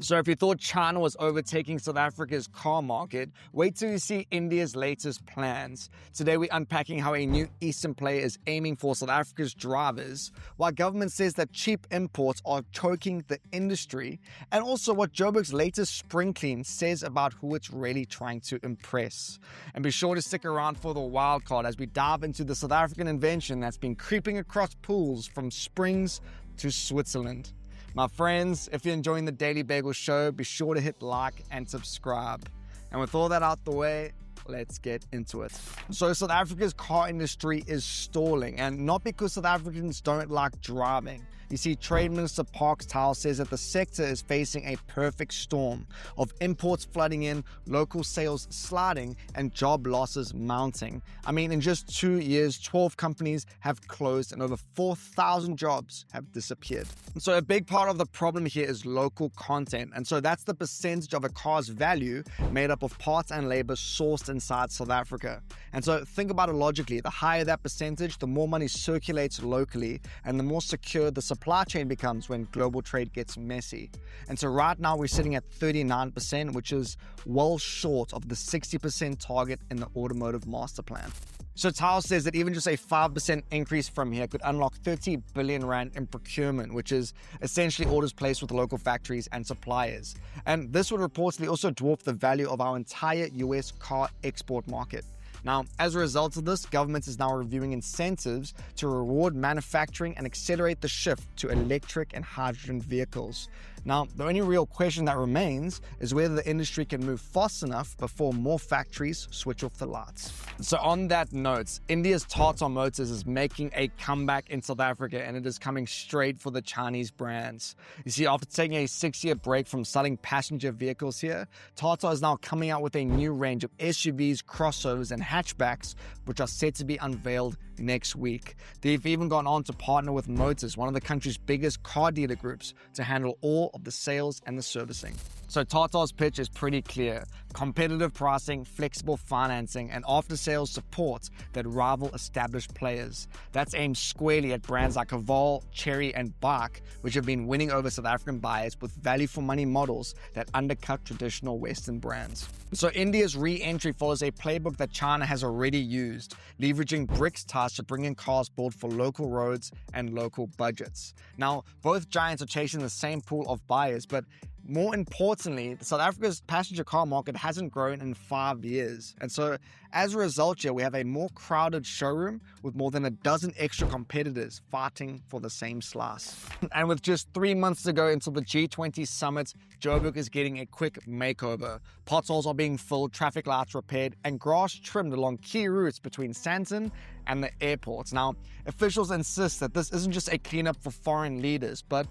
So if you thought China was overtaking South Africa's car market, wait till you see India's latest plans. Today we're unpacking how a new Eastern player is aiming for South Africa's drivers, while government says that cheap imports are choking the industry, and also what Joburg's latest spring clean says about who it's really trying to impress. And be sure to stick around for the wildcard as we dive into the South African invention that's been creeping across pools from Springs to Switzerland. My friends, if you're enjoying the Daily Bagel Show, be sure to hit like and subscribe. And with all that out the way, let's get into it. So South Africa's car industry is stalling, and not because South Africans don't like driving. You see, Trade Minister Parks Tau says that the sector is facing a perfect storm of imports flooding in, local sales sliding, and job losses mounting. I mean, in just 2 years, 12 companies have closed and over 4,000 jobs have disappeared. So a big part of the problem here is local content, and so that's the percentage of a car's value made up of parts and labor sourced inside South Africa. And so think about it logically, the higher that percentage, the more money circulates locally and the more secure the supply chain becomes when global trade gets messy. And so right now we're sitting at 39%, which is well short of the 60% target in the automotive master plan. So Tao says that even just a 5% increase from here could unlock 30 billion rand in procurement, which is essentially orders placed with local factories and suppliers. And this would reportedly also dwarf the value of our entire US car export market. Now, as a result of this, government is now reviewing incentives to reward manufacturing and accelerate the shift to electric and hydrogen vehicles. Now, the only real question that remains is whether the industry can move fast enough before more factories switch off the lights. So on that note, India's Tata Motors is making a comeback in South Africa, and it is coming straight for the Chinese brands. You see, after taking a 6-year break from selling passenger vehicles here, Tata is now coming out with a new range of SUVs, crossovers, and hatchbacks, which are set to be unveiled next week. They've even gone on to partner with Motors, one of the country's biggest car dealer groups, to handle all of the sales and the servicing. So Tata's pitch is pretty clear: competitive pricing, flexible financing, and after-sales support that rival established players. That's aimed squarely at brands like Haval, Chery, and Bike, which have been winning over South African buyers with value-for-money models that undercut traditional Western brands. So India's re-entry follows a playbook that China has already used, leveraging BRICS ties to bring in cars built for local roads and local budgets. Now, both giants are chasing the same pool of buyers, but more importantly, South Africa's passenger car market hasn't grown in 5 years. And so as a result here, we have a more crowded showroom with more than a dozen extra competitors fighting for the same slice. And with just 3 months to go until the G20 summit, Joburg is getting a quick makeover. Potholes are being filled, traffic lights repaired, and grass trimmed along key routes between Sandton and the airports. Now, officials insist that this isn't just a cleanup for foreign leaders, but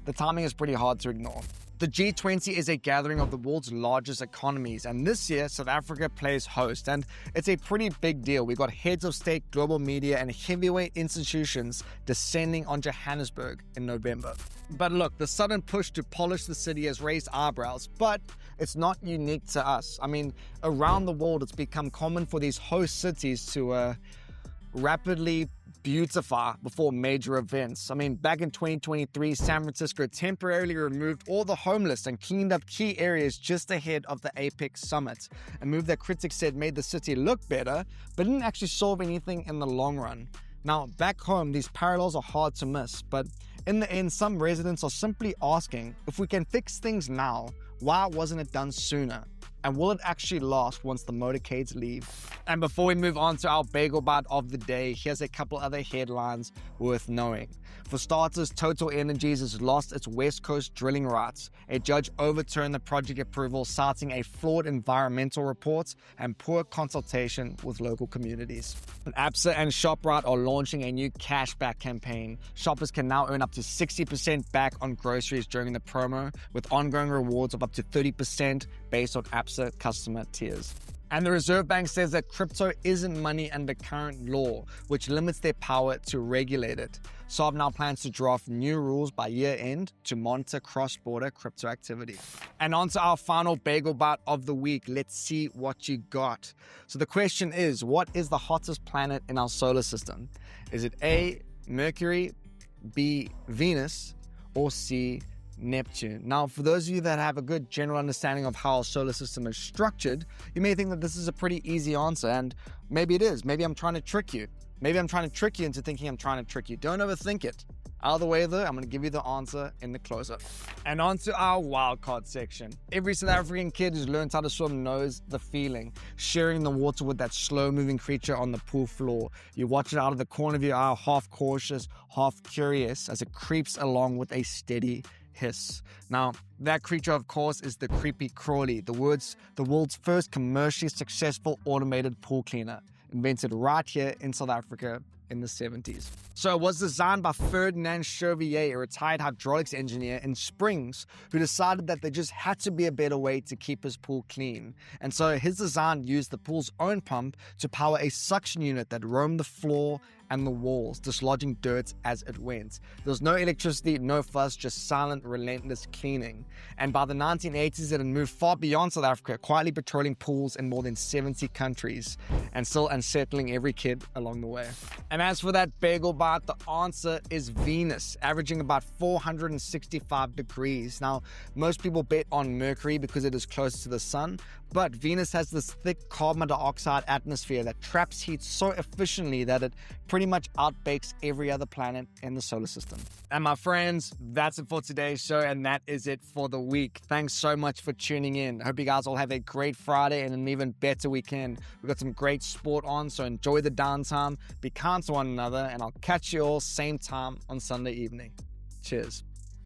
the timing is pretty hard to ignore. The G20 is a gathering of the world's largest economies, and this year South Africa plays host, and it's a pretty big deal. We got heads of state, global media, and heavyweight institutions descending on Johannesburg in November. But look, the sudden push to polish the city has raised eyebrows, but it's not unique to us. I mean, around the world it's become common for these host cities to rapidly beautify before major events. I mean, back in 2023, San Francisco temporarily removed all the homeless and cleaned up key areas just ahead of the Apex Summit, a move that critics said made the city look better, but didn't actually solve anything in the long run. Now, back home, these parallels are hard to miss, but in the end, some residents are simply asking, if we can fix things now, why wasn't it done sooner? And will it actually last once the motorcades leave? And before we move on to our Bagel Bite of the day, here's a couple other headlines worth knowing. For starters, Total Energies has lost its West Coast drilling rights. A judge overturned the project approval, citing a flawed environmental report and poor consultation with local communities. And ABSA and ShopRite are launching a new cashback campaign. Shoppers can now earn up to 60% back on groceries during the promo, with ongoing rewards of up to 30% based on ABSA customer tiers. And the Reserve Bank says that crypto isn't money under current law, which limits their power to regulate it. SARB now plans to draft new rules by year end to monitor cross-border crypto activity. And on to our final Bagel Bite of the week. Let's see what you got. So the question is, what is the hottest planet in our solar system? Is it A, Mercury, B, Venus, or C, Neptune. Now, for those of you that have a good general understanding of how our solar system is structured, you may think that this is a pretty easy answer, and maybe it is. Maybe I'm trying to trick you. Maybe I'm trying to trick you into thinking I'm trying to trick you. Don't overthink it. Out of the way though, I'm going to give you the answer in the close-up. And on to our wildcard section. Every South African kid who's learned how to swim knows the feeling. Sharing the water with that slow-moving creature on the pool floor. You watch it out of the corner of your eye, half cautious, half curious, as it creeps along with a steady hiss. Now, that creature, of course, is the creepy crawly, the world's first commercially successful automated pool cleaner, invented right here in South Africa in the 70s. So it was designed by Ferdinand Chervier, a retired hydraulics engineer in Springs, who decided that there just had to be a better way to keep his pool clean. And so his design used the pool's own pump to power a suction unit that roamed the floor and the walls, dislodging dirt as it went. There was no electricity, no fuss, just silent, relentless cleaning. And by the 1980s, it had moved far beyond South Africa, quietly patrolling pools in more than 70 countries, and still unsettling every kid along the way. And as for that bagel bite, the answer is Venus, averaging about 465 degrees. Now, most people bet on Mercury because it is close to the sun, but Venus has this thick carbon dioxide atmosphere that traps heat so efficiently that it pretty much outbakes every other planet in the solar system. And my friends, that's it for today's show, and that is it for the week. Thanks so much for tuning in. I hope you guys all have a great Friday and an even better weekend. We've got some great sport on, so enjoy the downtime, be kind to one another, and I'll catch you all same time on Sunday evening. Cheers.